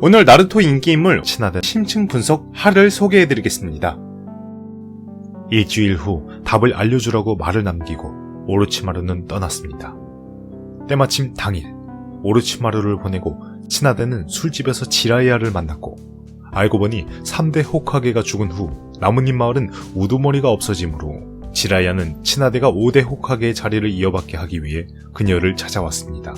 오늘 나루토 인기인물 친하대 심층 분석 하를 소개해드리겠습니다. 일주일 후 답을 알려주라고 말을 남기고 오로치마루는 떠났습니다. 때마침 당일 오로치마루를 보내고 친하대는 술집에서 지라이아를 만났고 알고 보니 3대 호카게가 죽은 후 나뭇잎 마을은 우두머리가 없어지므로 지라이아는 친하대가 5대 호카게의 자리를 이어받게 하기 위해 그녀를 찾아왔습니다.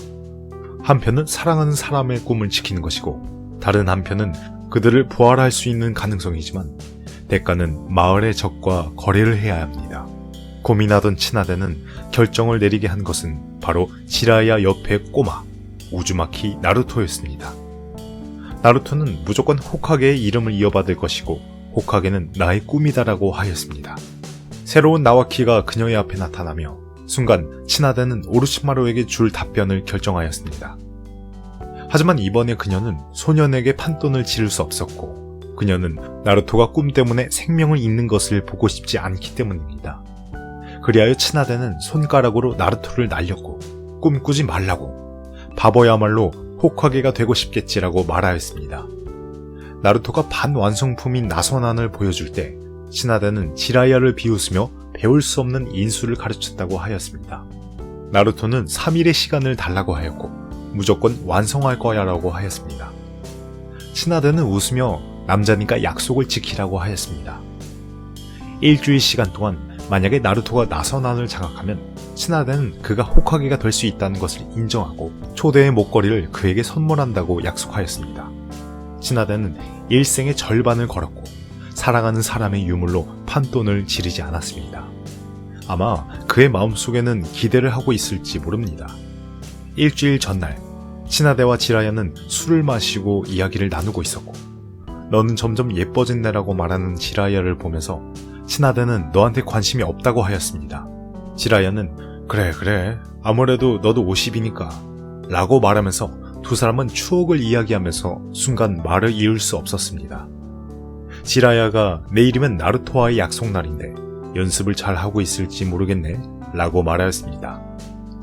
한편은 사랑하는 사람의 꿈을 지키는 것이고 다른 한편은 그들을 부활할 수 있는 가능성이지만 대가는 마을의 적과 거래를 해야 합니다. 고민하던 친하대는 결정을 내리게 한 것은 바로 지라이아 옆의 꼬마 우즈마키 나루토였습니다. 나루토는 무조건 호카게의 이름을 이어받을 것이고 호카게는 나의 꿈이다라고 하였습니다. 새로운 나와키가 그녀의 앞에 나타나며 순간 친하대는 오로치마루에게 줄 답변을 결정하였습니다. 하지만 이번에 그녀는 소년에게 판돈을 지를 수 없었고 그녀는 나루토가 꿈 때문에 생명을 잃는 것을 보고 싶지 않기 때문입니다. 그리하여 친하대는 손가락으로 나루토를 날렸고 꿈꾸지 말라고 바보야말로 호카게가 되고 싶겠지라고 말하였습니다. 나루토가 반완성품인 나선안을 보여줄 때 친하대는 지라이아를 비웃으며 배울 수 없는 인수를 가르쳤다고 하였습니다. 나루토는 3일의 시간을 달라고 하였고 무조건 완성할 거야 라고 하였습니다. 친하대는 웃으며 남자니까 약속을 지키라고 하였습니다. 일주일 시간 동안 만약에 나루토가 나선안을 장악하면 친하대는 그가 호카게가 될 수 있다는 것을 인정하고 초대의 목걸이를 그에게 선물한다고 약속하였습니다. 친하대는 일생의 절반을 걸었고 사랑하는 사람의 유물로 판돈을 지르지 않았습니다. 아마 그의 마음속에는 기대를 하고 있을지 모릅니다. 일주일 전날 친하대와 지라이아는 술을 마시고 이야기를 나누고 있었고 너는 점점 예뻐진네라고 말하는 지라이아를 보면서 친하대는 너한테 관심이 없다고 하였습니다. 지라이아는 그래 아무래도 너도 50이니까 라고 말하면서 두 사람은 추억을 이야기하면서 순간 말을 이을 수 없었습니다. 지라이아가 내일이면 나루토와의 약속날인데 연습을 잘 하고 있을지 모르겠네 라고 말하였습니다.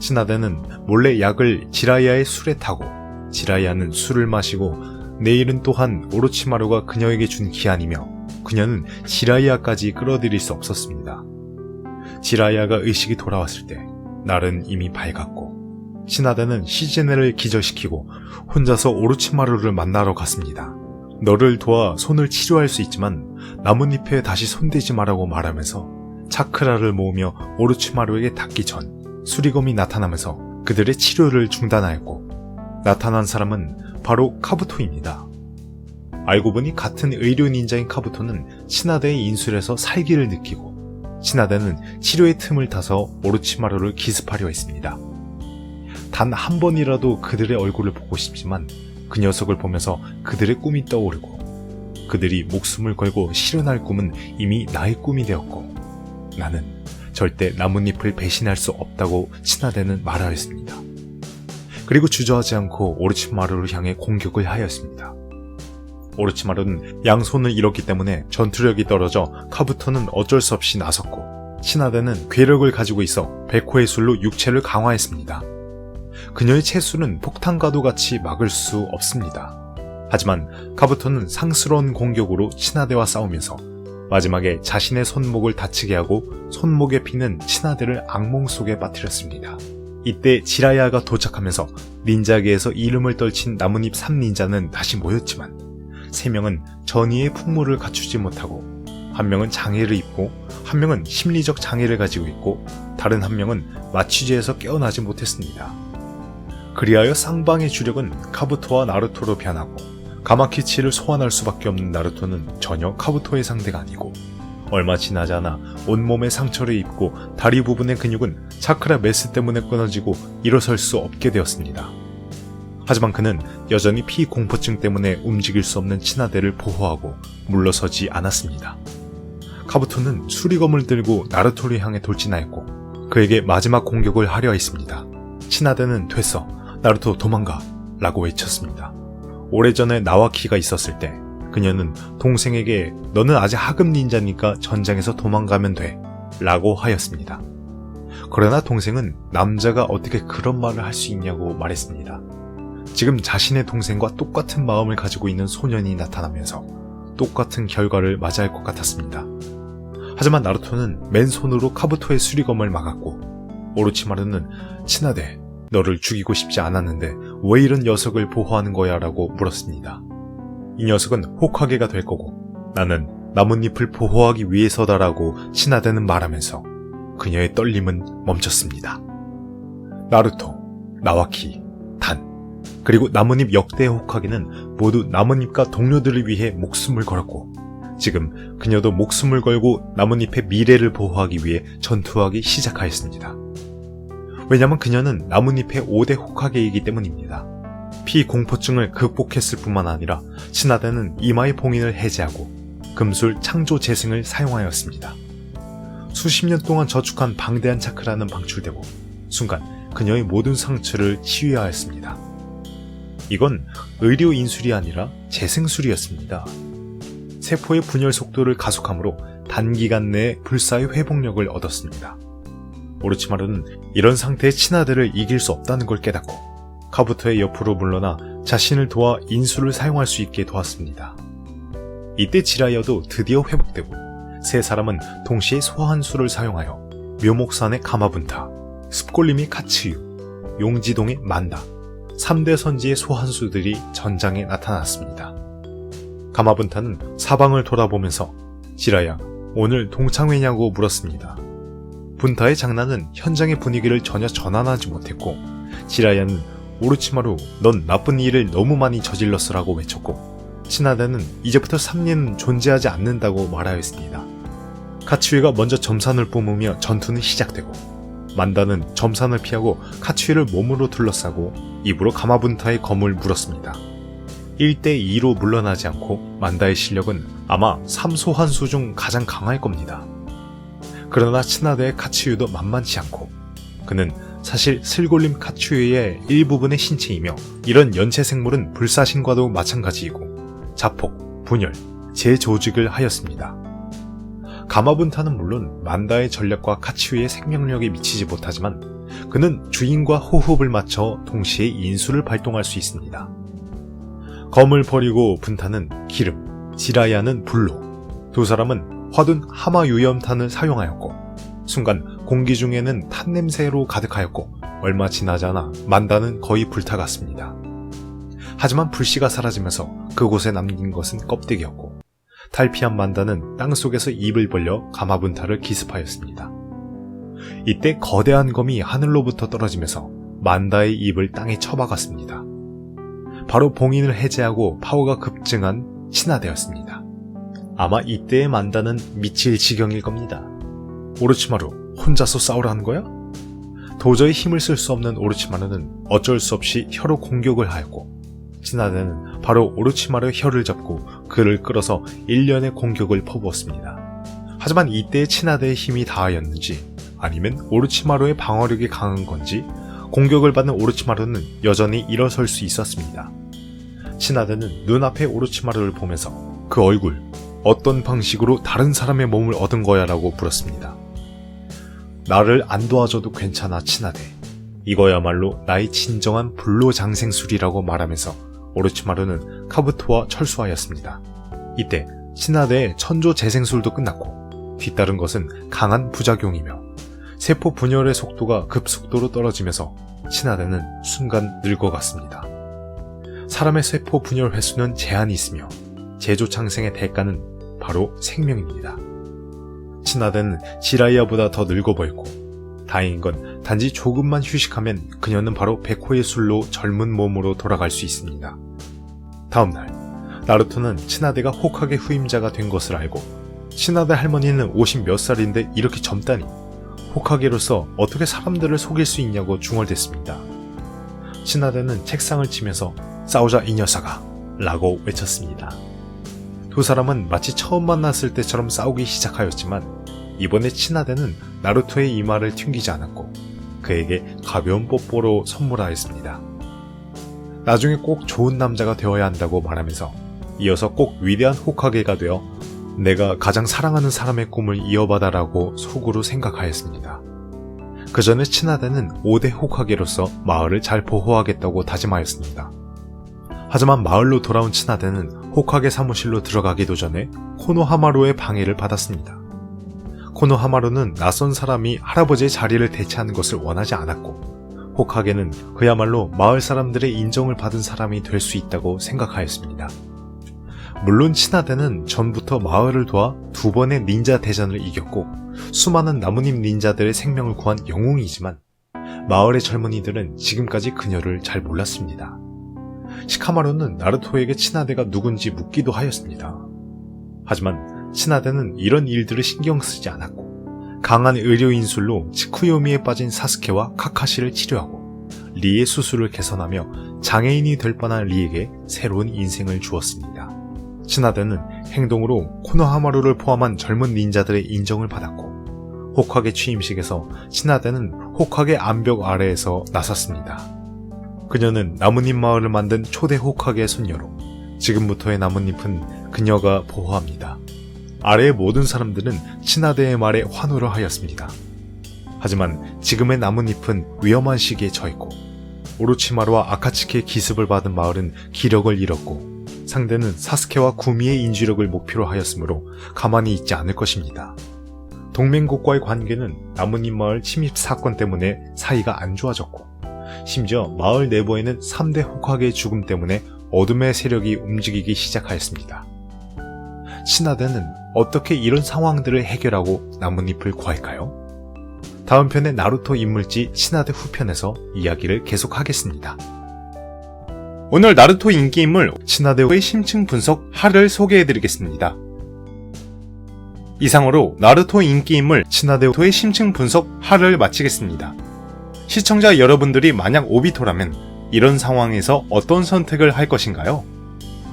친하대는 몰래 약을 지라이아의 술에 타고 지라이아는 술을 마시고 내일은 또한 오로치마루가 그녀에게 준 기한이며 그녀는 지라이아까지 끌어들일 수 없었습니다. 지라이아가 의식이 돌아왔을 때 날은 이미 밝았고 친하대는 시즈네를 기절시키고 혼자서 오로치마루를 만나러 갔습니다. 너를 도와 손을 치료할 수 있지만 나뭇잎에 다시 손대지 마라고 말하면서 차크라를 모으며 오로치마루에게 닿기 전 수리검이 나타나면서 그들의 치료를 중단하였고 나타난 사람은 바로 카부토입니다. 알고 보니 같은 의료 닌자인 카부토는 친하대의 인술에서 살기를 느끼고 친하대는 치료의 틈을 타서 오로치마루를 기습하려 했습니다. 단 한 번이라도 그들의 얼굴을 보고 싶지만 그 녀석을 보면서 그들의 꿈이 떠오르고 그들이 목숨을 걸고 실현할 꿈은 이미 나의 꿈이 되었고 나는 절대 나뭇잎을 배신할 수 없다고 친하대는 말하였습니다. 그리고 주저하지 않고 오로치마루를 향해 공격을 하였습니다. 오로치마루는 양손을 잃었기 때문에 전투력이 떨어져 카부토는 어쩔 수 없이 나섰고 친하대는 괴력을 가지고 있어 백호의 술로 육체를 강화했습니다. 그녀의 체술은 폭탄과도 같이 막을 수 없습니다. 하지만 카부토는 상스러운 공격으로 친하대와 싸우면서 마지막에 자신의 손목을 다치게 하고 손목에 피는 친하대를 악몽 속에 빠뜨렸습니다. 이때 지라이아가 도착하면서 닌자계에서 이름을 떨친 나뭇잎 3닌자는 다시 모였지만 3명은 전의의 풍물을 갖추지 못하고 한 명은 장애를 입고 한 명은 심리적 장애를 가지고 있고 다른 한 명은 마취제에서 깨어나지 못했습니다. 그리하여 쌍방의 주력은 카부토와 나루토로 변하고 가마키치를 소환할 수밖에 없는 나루토는 전혀 카부토의 상대가 아니고 얼마 지나지 않아 온몸에 상처를 입고 다리 부분의 근육은 차크라 메스 때문에 끊어지고 일어설 수 없게 되었습니다. 하지만 그는 여전히 피공포증 때문에 움직일 수 없는 친하대를 보호하고 물러서지 않았습니다. 카부토는 수리검을 들고 나루토를 향해 돌진하였고 그에게 마지막 공격을 하려 했습니다. 친하대는 됐어, 나루토 도망가 라고 외쳤습니다. 오래전에 나와키가 있었을 때 그녀는 동생에게 너는 아직 하급 닌자니까 전장에서 도망가면 돼 라고 하였습니다. 그러나 동생은 남자가 어떻게 그런 말을 할 수 있냐고 말했습니다. 지금 자신의 동생과 똑같은 마음을 가지고 있는 소년이 나타나면서 똑같은 결과를 맞이할 것 같았습니다. 하지만 나루토는 맨손으로 카부토의 수리검을 막았고 오로치마루는 친하대, 너를 죽이고 싶지 않았는데 왜 이런 녀석을 보호하는 거야 라고 물었습니다. 이 녀석은 호카게가 될 거고 나는 나뭇잎을 보호하기 위해서다라고 친하대는 말하면서 그녀의 떨림은 멈췄습니다. 나루토, 나와키, 단, 그리고 나뭇잎 역대의 호카게는 모두 나뭇잎과 동료들을 위해 목숨을 걸었고 지금 그녀도 목숨을 걸고 나뭇잎의 미래를 보호하기 위해 전투하기 시작하였습니다. 왜냐하면 그녀는 나뭇잎의 5대 호카게이기 때문입니다. 피공포증을 극복했을 뿐만 아니라 친하대는 이마의 봉인을 해제하고 금술 창조 재생을 사용하였습니다. 수십 년 동안 저축한 방대한 차크라는 방출되고 순간 그녀의 모든 상처를 치유하였습니다. 이건 의료 인술이 아니라 재생술이었습니다. 세포의 분열 속도를 가속함으로 단기간 내에 불사의 회복력을 얻었습니다. 오로치마루는 이런 상태의 친하대를 이길 수 없다는 걸 깨닫고 카부토의 옆으로 물러나 자신을 도와 인술을 사용할 수 있게 도왔습니다. 이때 지라이어도 드디어 회복되고 세 사람은 동시에 소환수를 사용하여 묘목산의 가마분타, 습골림의 카츠유, 용지동의 만다, 3대 선지의 소환수들이 전장에 나타났습니다. 가마분타는 사방을 돌아보면서 지라야, 오늘 동창회냐고 물었습니다. 분타의 장난은 현장의 분위기를 전혀 전환하지 못했고 지라야는 오로치마루, 넌 나쁜 일을 너무 많이 저질렀으라고 외쳤고 친하대는 이제부터 3년은 존재하지 않는다고 말하였습니다. 카츠유가 먼저 점산을 뿜으며 전투는 시작되고 만다는 점산을 피하고 카츠유를 몸으로 둘러싸고 입으로 가마분타의 검을 물었습니다. 1대2로 물러나지 않고 만다의 실력은 아마 3소환수 중 가장 강할 겁니다. 그러나 친하대의 카츠유도 만만치 않고 그는 사실 슬골림 카츠유의 일부분의 신체이며 이런 연체 생물은 불사신과도 마찬가지이고 자폭, 분열, 재조직을 하였습니다. 가마분타는 물론 만다의 전략과 카츠유의 생명력에 미치지 못하지만 그는 주인과 호흡을 맞춰 동시에 인수를 발동할 수 있습니다. 검을 버리고 분타는 기름, 지라야는 불로, 두 사람은 화둔 하마유염탄을 사용하였고 순간 공기 중에는 탄 냄새로 가득하였고 얼마 지나지 않아 만다는 거의 불타갔습니다. 하지만 불씨가 사라지면서 그곳에 남긴 것은 껍데기였고 탈피한 만다는 땅속에서 입을 벌려 가마분타를 기습하였습니다. 이때 거대한 검이 하늘로부터 떨어지면서 만다의 입을 땅에 쳐박았습니다. 바로 봉인을 해제하고 파워가 급증한 친하대였습니다. 아마 이때의 만다는 미칠 지경일 겁니다. 오로치마루, 혼자서 싸우라는 거야? 도저히 힘을 쓸 수 없는 오로치마루는 어쩔 수 없이 혀로 공격을 하였고 친하대는 바로 오로치마루의 혀를 잡고 그를 끌어서 일련의 공격을 퍼부었습니다. 하지만 이때의 친하대의 힘이 다하였는지 아니면 오로치마루의 방어력이 강한 건지 공격을 받는 오로치마루는 여전히 일어설 수 있었습니다. 친하대는 눈앞의 오로치마루를 보면서 그 얼굴, 어떤 방식으로 다른 사람의 몸을 얻은 거야 라고 물었습니다. 나를 안 도와줘도 괜찮아 친하대. 이거야말로 나의 진정한 불로장생술이라고 말하면서 오로치마루는 카부토와 철수하였습니다. 이때 친하대의 천조재생술도 끝났고 뒤따른 것은 강한 부작용이며 세포 분열의 속도가 급속도로 떨어지면서 친하대는 순간 늙어갔습니다. 사람의 세포 분열 횟수는 제한이 있으며 재조창생의 대가는 바로 생명입니다. 친하대는 지라이아보다 더 늙어 보였고 다행인 건 단지 조금만 휴식하면 그녀는 바로 백호의 술로 젊은 몸으로 돌아갈 수 있습니다. 다음날 나루토는 친하대가 호카게 후임자가 된 것을 알고 친하대 할머니는 50 몇 살인데 이렇게 젊다니 호카게로서 어떻게 사람들을 속일 수 있냐고 중얼댔습니다. 친하대는 책상을 치면서 싸우자 이 녀석아 라고 외쳤습니다. 두 사람은 마치 처음 만났을 때처럼 싸우기 시작하였지만 이번에 친하대는 나루토의 이마를 튕기지 않았고 그에게 가벼운 뽀뽀로 선물하였습니다. 나중에 꼭 좋은 남자가 되어야 한다고 말하면서 이어서 꼭 위대한 호카게가 되어 내가 가장 사랑하는 사람의 꿈을 이어받아라고 속으로 생각하였습니다. 그 전에 치나데는 5대 호카게로서 마을을 잘 보호하겠다고 다짐하였습니다. 하지만 마을로 돌아온 치나데는 호카게 사무실로 들어가기도 전에 코노하마루의 방해를 받았습니다. 코노하마루는 낯선 사람이 할아버지의 자리를 대체하는 것을 원하지 않았고, 호카게는 그야말로 마을 사람들의 인정을 받은 사람이 될 수 있다고 생각하였습니다. 물론 치나데는 전부터 마을을 도와 2번의 닌자 대전을 이겼고 수많은 나뭇잎 닌자들의 생명을 구한 영웅이지만 마을의 젊은이들은 지금까지 그녀를 잘 몰랐습니다. 시카마루는 나루토에게 치나데가 누군지 묻기도 하였습니다. 하지만 치나데는 이런 일들을 신경 쓰지 않았고 강한 의료인술로 치쿠요미에 빠진 사스케와 카카시를 치료하고 리의 수술을 개선하며 장애인이 될 뻔한 리에게 새로운 인생을 주었습니다. 치나데는 행동으로 코노하마루를 포함한 젊은 닌자들의 인정을 받았고 호카게 취임식에서 치나데는 호카게 암벽 아래에서 나섰습니다. 그녀는 나뭇잎 마을을 만든 초대 호카게의 손녀로 지금부터의 나뭇잎은 그녀가 보호합니다. 아래의 모든 사람들은 치나데의 말에 환호를 하였습니다. 하지만 지금의 나뭇잎은 위험한 시기에 처했고 오로치마루와 아카츠키의 기습을 받은 마을은 기력을 잃었고 상대는 사스케와 구미의 인지력을 목표로 하였으므로 가만히 있지 않을 것입니다. 동맹국과의 관계는 나뭇잎 마을 침입 사건 때문에 사이가 안 좋아졌고 심지어 마을 내부에는 3대 호카게의 죽음 때문에 어둠의 세력이 움직이기 시작하였습니다. 치나데는 어떻게 이런 상황들을 해결하고 나뭇잎을 구할까요? 다음 편의 나루토 인물지 치나데 후편에서 이야기를 계속하겠습니다. 오늘 나루토 인기인물 치나데의 심층 분석 하를 소개해드리겠습니다. 이상으로 나루토 인기인물 치나데의 심층 분석 하를 마치겠습니다. 시청자 여러분들이 만약 오비토라면 이런 상황에서 어떤 선택을 할 것인가요?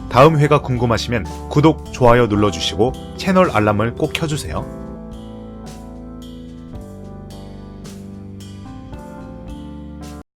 다음 회가 궁금하시면 구독, 좋아요 눌러주시고 채널 알람을 꼭 켜주세요.